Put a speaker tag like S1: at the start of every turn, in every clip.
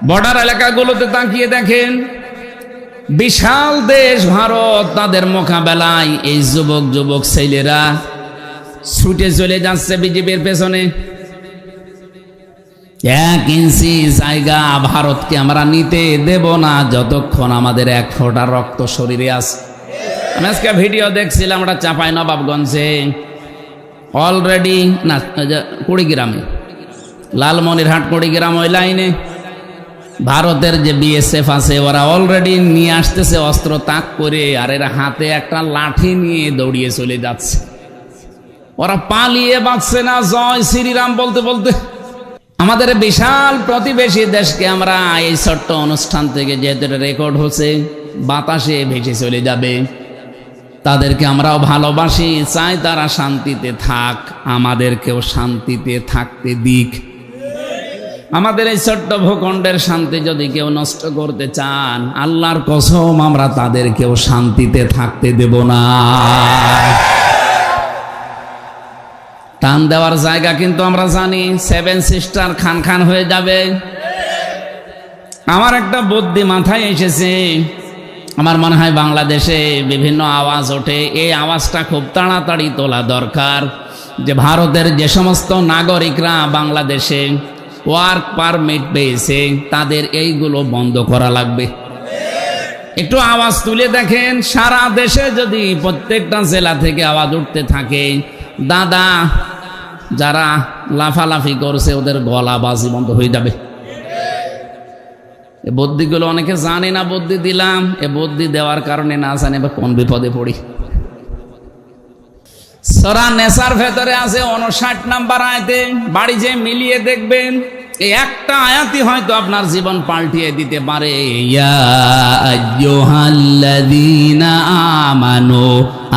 S1: Border এলাকাগুলোতে তাকিয়ে দেখেন, বিশাল দেশ ভারত, তাদের মোকাবেলায় এই যুবক যুবক ছেলেরা ছুটে চলে যাচ্ছে বিজেপির পেছনে। 1 ইঞ্চি জায়গা ভারতকে আমরা নিতে দেব না যতক্ষণ আমাদের 1 ফোঁটা রক্ত শরীরে আছে। আমি আজকে ভিডিও দেখছিলাম, ওটা চাঁপাইনবাবগঞ্জে অলরেডি না কুড়িগ্রামে, লালমনিরহাট কুড়িগ্রাম ওই লাইনে ভারতের যে বিএসএফ আছে ওরা অলরেডি নিয়ে আসতেছে অস্ত্র তাক করে, আর এরা হাতে একটা লাঠি নিয়ে দৌড়িয়ে চলে যাচ্ছে। ওরা পালিয়ে বাঁচছে না জয় শ্রীরাম বলতে বলতে। আমাদের বিশাল প্রতিবেশী দেশকে আমরা এই ছোট্ট অনুষ্ঠান থেকে যেহেতু রেকর্ড হচ্ছে বাতাসে ভেসে চলে যাবে, তাদেরকে আমরাও ভালোবাসি, চাই তারা শান্তিতে থাক, আমাদেরকেও শান্তিতে থাকতে দিক। আমাদের এই ছোট্ট ভূখণ্ডের শান্তি যদি কেউ নষ্ট করতে চান, আল্লাহর কসম আমরা তাদেরকেও শান্তিতে থাকতে দেব না। টান দেওয়ার জায়গা কিন্তু আমরা জানি, 7 সিস্টার খান খান হয়ে যাবে। আমার একটা বুদ্ধি মাথায় এসেছে, আমার মনে হয় বাংলাদেশে বিভিন্ন আওয়াজ ওঠে, এই আওয়াজটা খুব তাড়াতাড়ি তোলা দরকার যে ভারতের যে সমস্ত নাগরিকরা বাংলাদেশে ওয়ার্ক পারমিট পেয়েছে তাদের এইগুলো বন্ধ করা লাগবে। একটু আওয়াজ তুলে দেখেন, সারা দেশে যদি প্রত্যেকটা জেলা থেকে আওয়াজ উঠতে থাকে, দাদা যারা লাফালাফি করছে ওদের গলা বাজি বন্ধ হয়ে যাবে। এই বুদ্ধিগুলো অনেকে জানে না, বুদ্ধি দিলাম, এ বুদ্ধি দেওয়ার কারণে না জানে বা কোন বিপদে পড়ি। সূরা নেসার ভেতরে আছে 59 নম্বর আয়াতে, বাড়ি যে মিলিয়ে দেখবেন এই একটা আয়াতই হয়তো আপনার জীবন পাল্টিয়ে দিতে পারে। ইয়া আইয়ুহাল্লাযীনা আমানু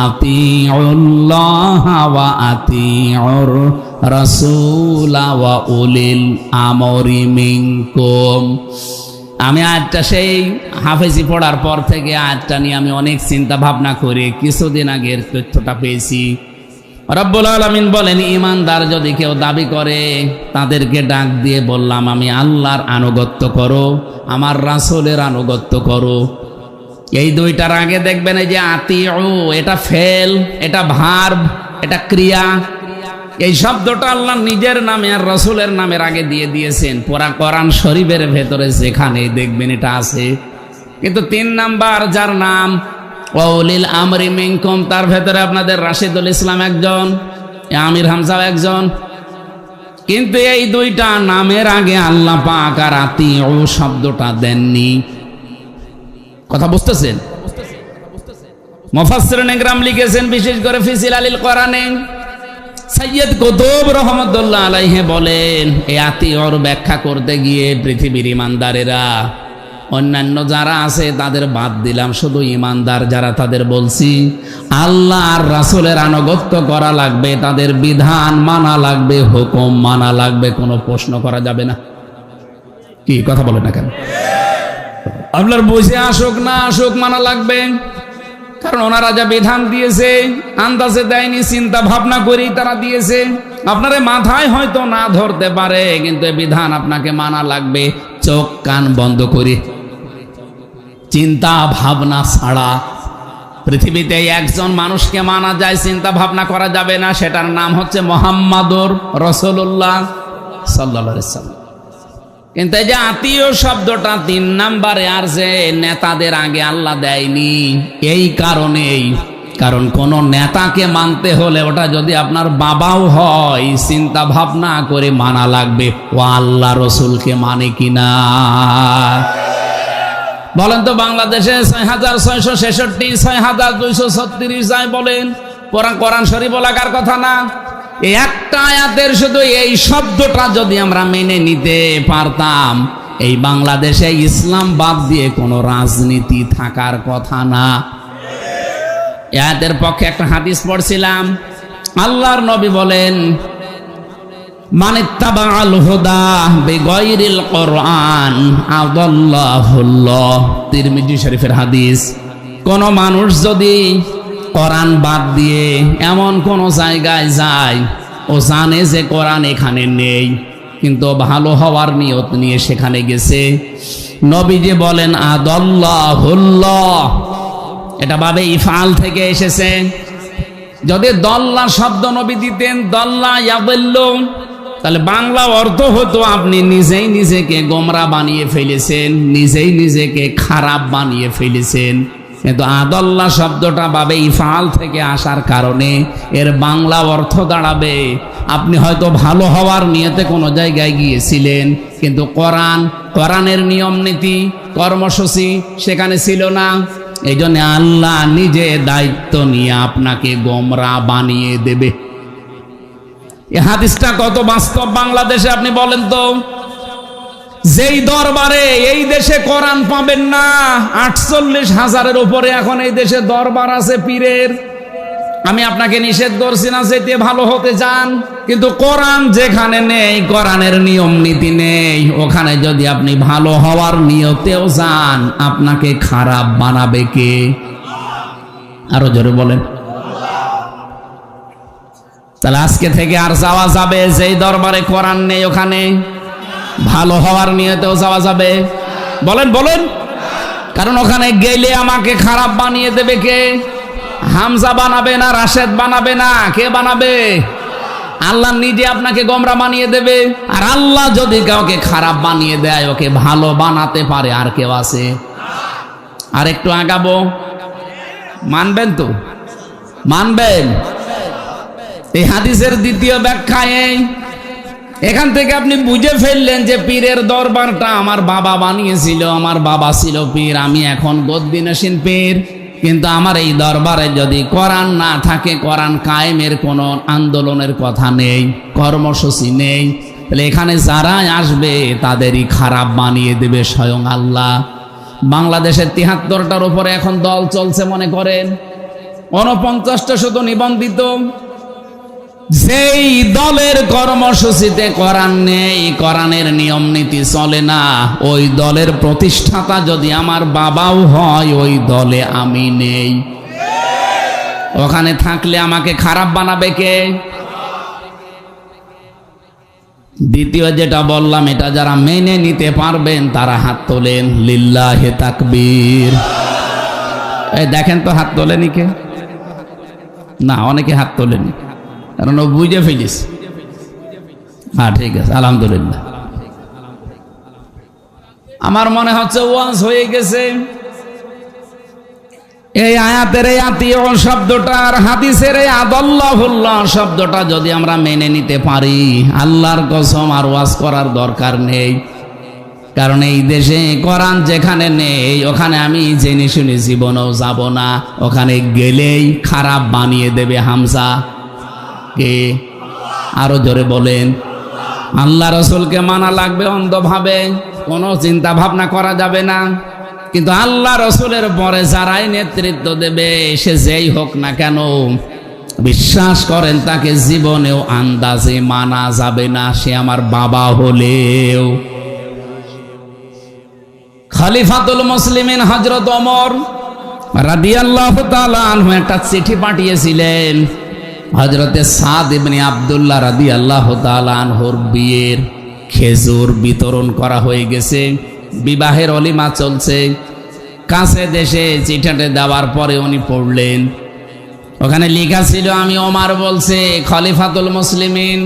S1: আতিউল্লাহা ওয়া আতিউর রাসূলা ওয়া উলিল আমরি মিনকুম। আমি আয়াতটা সেই হাফেজি পড়ার পর থেকে আয়াতটা নিয়ে আমি অনেক চিন্তা ভাবনা করে কিছুদিন আগের তথ্যটা পেয়েছি। রব্বুল আলামিন বলেন, ইমানদার যদি কেউ দাবি করে তাদেরকে ডাক দিয়ে বললাম আমি আল্লাহর আনুগত্য করো, আমার রাসূলের আনুগত্য করো। এই দুইটার আগে দেখবেন এই যে আতিউ, এটা ফেল, এটা ভার্ব, এটা ক্রিয়া। এই শব্দটা আল্লাহ নিজের নামে আর রাসূলের নামের আগে দিয়ে দিয়েছেন। পুরা কোরআন শরীফের ভেতরে যেখানে দেখবেন এটা আছে, কিন্তু 3 নাম্বার যার নাম ওয়াউলিল আমরি মিনকুম, তার ভেতরে আপনাদের রাশিদুল ইসলাম একজন, আমির হামজাও একজন, কিন্তু এই দুইটা নামের আগে আল্লাহ পাক আর আতিউ শব্দটা দেননি। কথা বুঝতেছেন? মুফাসসিরিন ইকরাম লিখেছেন, বিশেষ করে ফি জিলালিল কোরআনে সৈয়দ কুতুব রহমাতুল্লাহ আলাইহি বলেন, এই আতিউর ব্যাখ্যা করতে গিয়ে পৃথিবীর ইমানদারেরা অন্যান্য যারা আছে তাদের বাদ দিলাম, শুধু ইমানদার যারা তাদের বলছি আল্লাহ আর রাসূলের আনুগত্য করা লাগবে, তাদের বিধান মানা লাগবে, হুকুম মানা লাগবে, কোনো প্রশ্ন করা যাবে না। কি কথা বলেন না কেন? আপনার বুঝে আসুক না আসুক মানা লাগবে, কারণ ওনারা যা বিধান দিয়েছে আন্দাজে দেয়নি, চিন্তা ভাবনা করেই তারা দিয়েছে। আপনার মাথায় হয়তো না ধরতে পারে, কিন্তু বিধান আপনাকে মানা লাগবে চোখ কান বন্ধ করে, চিন্তা ভাবনা ছাড়া। পৃথিবীতে একজন মানুষকে মানা যায়, চিন্তা ভাবনা করা যাবে না, সেটার নাম হচ্ছে মুহাম্মাদুর রাসূলুল্লাহ সাল্লাল্লাহু আলাইহি ওয়াসাল্লাম। কিন্তু এই যে আত্মীয় শব্দটা 3 নম্বরে আর যে নেতাদের আগে আল্লাহ দেয়নি, এই কারণেই, কারণ কোন নেতাকে মানতে হলে ওটা যদি আপনার বাবাও হয় চিন্তা ভাবনা করে মানা লাগবে ও আল্লাহ রসুলকে মানে কিনা। বলেন তো বাংলাদেশে ৬৬৬৬, ৬২৩৬ যাই বলেন, কোরআন শরীফ লাগার কথা না। এই একটা আয়াতের শুধু এই শব্দটা যদি আমরা মেনে নিতে পারতাম, এই বাংলাদেশে ইসলাম বাদ দিয়ে কোনো রাজনীতি থাকার কথা না। আয়াতের পক্ষে একটা হাদিস পড়ছিলাম, আল্লাহর নবী বলেন, মানিত্তাবাআল হুদা বিগাইরিল কোরআন আদাল্লাহুল্লাহ। তিরমিজি শরীফের হাদিস। কোন মানুষ যদি কোরআন বাদ দিয়ে এমন কোন জায়গায় যায়, ও জানে যে কোরআন এখানে নেই, কিন্তু ভালো হওয়ার নিয়ত নিয়ে সেখানে গেছে। নবীজি বলেন আদাল্লাহুল্লাহ, এটা বাবে ইফআল থেকে এসেছে। যদি দল্লা শব্দ নবী দিতেন দল্লা ইয়াদিল্লু, তাহলে বাংলা অর্থ হতো আপনি নিজেই নিজেকে গোমরা বানিয়ে ফেলেছেন, নিজেই নিজেকে খারাপ বানিয়ে ফেলেছেন। কিন্তু আদাল্লা শব্দটা বাবে ইফআল থেকে আসার কারণে এর বাংলা অর্থ দাঁড়াবে আপনি হয়তো ভালো হওয়ার নিয়তে কোনো জায়গায় গিয়েছিলেন, কিন্তু কোরআনের নিয়ম নীতি কর্মসূচি সেখানে ছিল না। এই জন্য আল্লাহ নিজে দায়িত্ব নিয়ে আপনাকে গোমরা বানিয়ে দেবে। এই হাদিসটা কত বাস্তব বাংলাদেশে আপনি বলেন তো। যেই দরবারে এই দেশে কোরআন পাবেন না, 48,000-এর উপরে এখন এই দেশে দরবার আছে পীরের। আমি আপনাকে নিষেধ করছি না যেতে ভালো হতে চান, কিন্তু কোরআন যেখানে নেই, কোরআনের নিয়ম নীতি নেই, ওখানে যদি আপনি ভালো হওয়ার নিয়তেও যান আপনাকে খারাপ বানাবে কে? আরো জোরে বলেন। তাহলে আজকে থেকে আর যাওয়া যাবে যেই দরবারে কোরআন নেই ওখানে? ভালো হওয়ার নিয়তেও যাওয়া যাবে? বলেন বলেন। কারণ ওখানে গেলে আমাকে খারাপ বানিয়ে দেবে কে? হামজা বানাবে না, রাশেদ বানাবে না, কে বানাবে? আল্লাহ নিজে আপনাকে গোমরা বানিয়ে দেবে। আর আল্লাহ যদি কাউকে খারাপ বানিয়ে দেয় ওকে ভালো বানাতে পারে আর কেউ আছে? আর একটু আগাবো, মানবেন তো? মানবেন? এই হাদিসের দ্বিতীয় ব্যাখ্যায় এখান থেকে আপনি বুঝে ফেললেন যে পীরের দরবারটা আমার বাবা বানিয়েছিল, আমার বাবা ছিল পীর, আমি এখন গদ্দিনশীন পীর। কিন্তু আমার এই দরবারে যদি কোরআন না থাকে, কোরআন কায়েমের কোনো আন্দোলনের কথা নেই, কর্মসূচি নেই, তাহলে এখানে যারা আসবে তাদেরই খারাপ বানিয়ে দেবে স্বয়ং আল্লাহ। বাংলাদেশের ৭৩টার উপরে এখন দল চলছে মনে করেন, ৪৯টা শুধু নিবন্ধিত। যেই দলের কর্মসূচিতে কোরআন নেই, কোরআনের নিয়ম নীতি চলে না, ওই দলের প্রতিষ্ঠাতা যদি আমার বাবাও হয় ওই দলে আমি নেই। ওখানে থাকলে আমাকে খারাপ বানাবে কে? দ্বিতীয় যেটা বললাম এটা যারা মেনে নিতে পারবেন তারা হাত তোলেন, লিল্লাহে তাকবীর। এই দেখেন তো হাত তোলেনি কে? না, অনেকে হাত তোলেনি, কারণ ও বুঝে ফেলিস। হ্যাঁ ঠিক আছে, আলহামদুলিল্লাহ। আমার মনে হচ্ছে ওয়াজ হয়ে গেছে। এই আয়াতের এই আতিউ শব্দটা আর হাদিসের এই আদাল্লাহুল্লাহ শব্দটা যদি আমরা মেনে নিতে পারি, আল্লাহর কসম আর ওয়াজ করার দরকার নেই। কারণ এই দেশে কোরআন যেখানে নেই ওখানে আমি জেনে শুনে জীবনেও যাব না। ওখানে গেলেই খারাপ বানিয়ে দেবে হামজা কে? আরো জোরে বলেন। আল্লাহ রসুলকে মানা লাগবে অন্ধভাবে, কোনো চিন্তা ভাবনা করা যাবে না। কিন্তু আল্লাহ রসুলের পরে যারাই নেতৃত্ব দেবে সে যেই হোক না কেন, বিশ্বাস করেন তাকে জীবনেও আন্দাজে মানা যাবে না, সে আমার বাবা হলেও। খলিফাতুল মুসলিমিন হযরত ওমর রাদিয়াল্লাহু তাআলা আনহু একটা চিঠি পাঠিয়েছিলেন। হযরতে সাদ ইবনে আব্দুল্লাহ রাদিয়াল্লাহু তাআলা আনহুর বিয়ের খেজুর বিতরণ করা হয়ে গেছে, বিবাহের অলিমা চলছে। কাছে দেশে চিঠিটা দেওয়ার পরে উনি পড়লেন, ওখানে লেখা ছিল, আমি ওমর বলছে খলিফাতুল মুসলিমিন,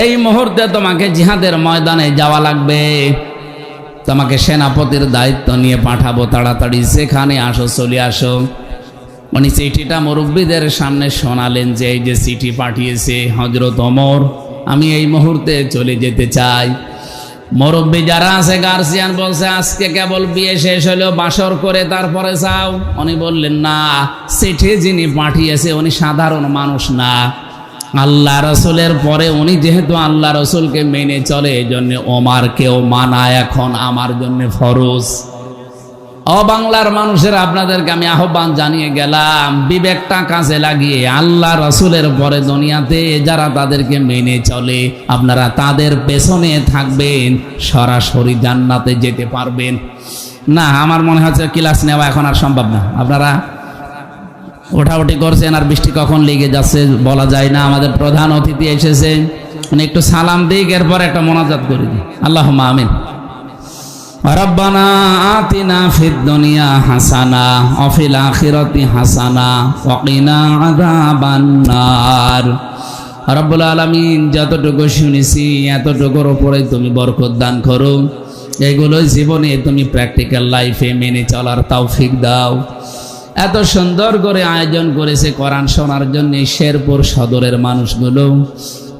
S1: এই মুহূর্তে তোমাকে জিহাদের ময়দানে যাওয়া লাগবে, তোমাকে সেনাপতির দায়িত্ব নিয়ে পাঠাবো, তাড়াতাড়ি যেখানে আসো চলে আসো। উনি চিঠিটা মুরব্বীদের সামনে শোনালেন যে এই যে চিঠি পাঠিয়েছে হযরত ওমর, আমি এই মুহূর্তে চলে যেতে চাই। মুরব্বী যারা আছে গার্জিয়ান বলছে আজকে কেবল বিয়ে শেষ হলো, বাসর করে তারপরে যাও। উনি বললেন না, চিঠি যিনি পাঠিয়েছে উনি সাধারণ মানুষ না, আল্লাহ রসুলের পরে উনি যেহেতু আল্লাহ রসুলকে মেনে চলে, এই জন্য ওমরকেও মানা এখন আমার জন্য ফরজ। ও বাংলার মানুষের, আপনাদেরকে আমি আহ্বান জানিয়ে গেলাম, বিবেকটা কাজে লাগিয়ে আল্লাহ রসুলের পরে দুনিয়াতে যারা তাদেরকে মেনে চলে আপনারা তাদের পেছনে থাকবেন, সরাসরি জান্নাতে যেতে পারবেন না। আমার মনে হচ্ছে ক্লাস নেওয়া এখন আর সম্ভব না। আপনারা ওঠাউঠি করছেন আর বৃষ্টি কখন লেগে যাচ্ছে বলা যায় না। আমাদের প্রধান অতিথি এসেছে, মানে একটু সালাম দিই, এরপর একটা মোনাজাত করে দিই। আল্লাহুম্মা আমিন। রব্বানা আতিনা ফিদ দুনিয়া হাসানা ওয়া ফিল আখিরাতি হাসানা ওয়া কিনা আযাবান নার। রব্বুল আলামিন, যতটুকু শুনেছি এতটুকুর উপরে তুমি বরকত দান করো। এগুলো জীবনে তুমি প্র্যাকটিক্যাল লাইফে মেনে চলার তৌফিক দাও। এত সুন্দর করে আয়োজন করেছে কোরআন শোনার জন্য শেরপুর সদরের মানুষগুলো,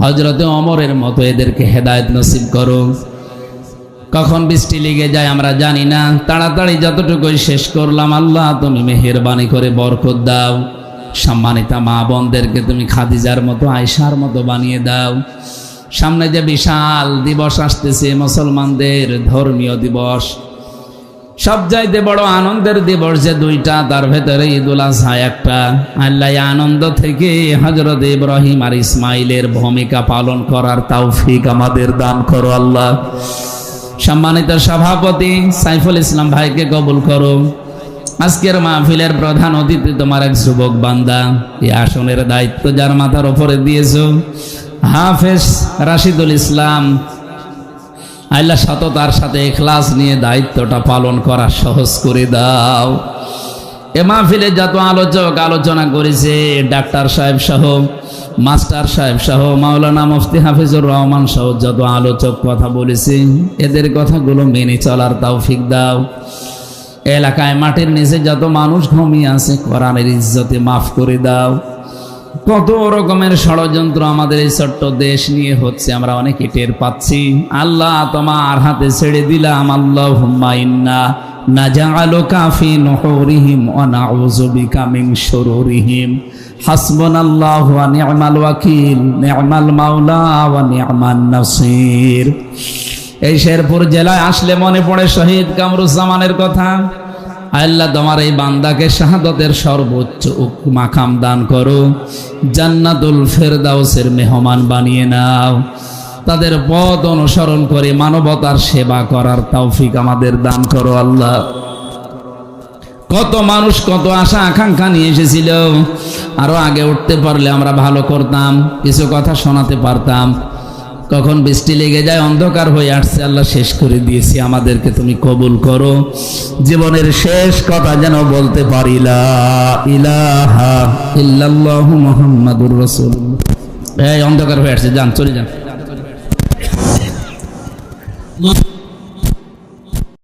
S1: হযরতে ওমরের মতো এদেরকে হেদায়েত নসিব করো। কখন বৃষ্টি লেগে যায় আমরা জানি না, তাড়াতাড়ি যতটুকুই শেষ করলাম আল্লাহ তুমি মেহেরবানি করে বরকত দাও। সম্মানিতা মা বোনদেরকে তুমি খাদিজার মতো আয়েশার মতো বানিয়ে দাও। সামনে যে বিশাল দিবস আসতেছে মুসলমানদের ধর্মীয় দিবস, সবচাইতে বড় আনন্দের দিবস যে দুইটা, তার ভেতরে ঈদুল আজহা একটা। আল্লাহ আনন্দ থেকে হযরত ইব্রাহিম আর ইসমাইলের ভূমিকা পালন করার তৌফিক আমাদের দান করো আল্লাহ। সম্মানিত সভাপতি সাইফুল ইসলাম ভাইকে কবুল করো। আজকের মাহফিলের প্রধান অতিথি তোমার এক যুবক বান্দা, এই আসনের দায়িত্ব যার মাথার উপরে দিয়েছো হাফেজ রাশিদুল ইসলাম, আল্লাহ সততার সাথে ইখলাস নিয়ে দায়িত্বটা পালন করা সহজ করে দাও। এ মাহফিলে যত আলোচক আলোচনা করেছে, ডাক্তার সাহেব সহ, মাস্টার সাহেব সহ, মাওলানা মুফতি হাফিজুর রহমান সহ যত আলোচক কথা বলেছে, এদের কথাগুলো মেনে চলার তৌফিক দাও। এলাকায় মাটির নিচে যত মানুষ ঘুমিয়ে আছে, কোরআনের ইজ্জতে মাফ করে দাও। কত রকমের ষড়যন্ত্র আমাদের এই ছোট্ট দেশ নিয়ে হচ্ছে, আমরা অনেকে টের পাচ্ছি। আল্লাহ তোমার হাতে ছেড়ে দিলাম। আল্লাহুম্মা ইন্না নাজআলুকা ফি নুহুরিহিম ওয়া নাউযু বিকা মিন শুরুরিহিম। হাসবুনাল্লাহু ওয়া নি'মাল ওয়াকিল, নি'মাল মাওলা ওয়া নি'মান নাসির। এই শেরপুর জেলায় আসলে মনে পড়ে শহীদ কামরুজ্জামানের কথা। আল্লাহ তোমার এই বান্দাকে শাহাদাতের সর্বোচ্চ মাকাম দান করো, জান্নাতুল ফেরদাউসের মেহমান বানিয়ে নাও। তাদের পথ অনুসরণ করে মানবতার সেবা করার তৌফিক আমাদের দান করো আল্লাহ। কত মানুষ কত আশা আকাঙ্ক্ষা নিয়ে এসেছিল, আরো আগে উঠতে পারলে আমরা ভালো করতাম, কিছু কথা শোনাতে পারতাম। কখন বৃষ্টি লেগে যায়, অন্ধকার হয়ে আসছে, আল্লাহ শেষ করে দিয়েছি। আমাদেরকে তুমি কবুল করো, জীবনের শেষ কথা যেন বলতে পারি লা ইলাহা ইল্লাল্লাহু মুহাম্মাদুর রাসূলুল্লাহ। এই অন্ধকার হয়ে আসছে, যান চলে যান।